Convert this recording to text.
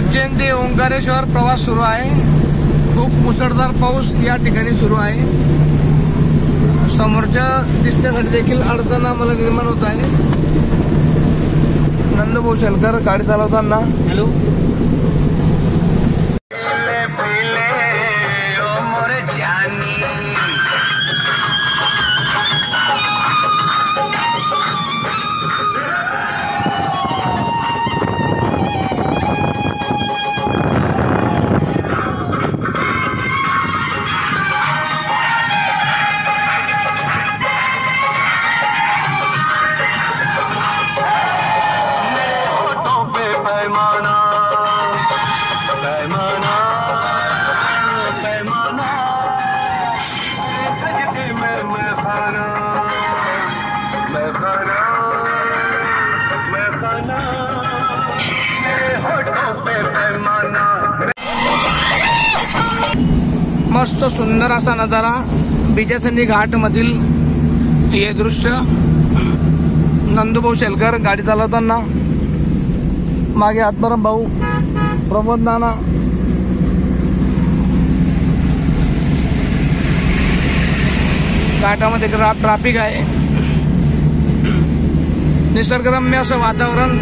उज्जैन ते ओंकारेश्वर प्रवास सुरू आहे। खूप मुसळधार पाऊस या ठिकाणी सुरू आहे। समोरच्या दिसण्यासाठी देखील अडचण आम्हाला निर्माण होत आहे। नंदभाऊ शेलकर गाडी चालवताना हॅलो मस्त सुंदर असा नजारा बिजासंदी घाट मधील हे दृश्य। नंदभाऊ शेलकर गाडी चालवताना, मागे आत्माराम भाऊ, प्रमोद नाना, घाटामध्ये ट्रॅफिक आहे। निसर्गरम्य असं वातावरण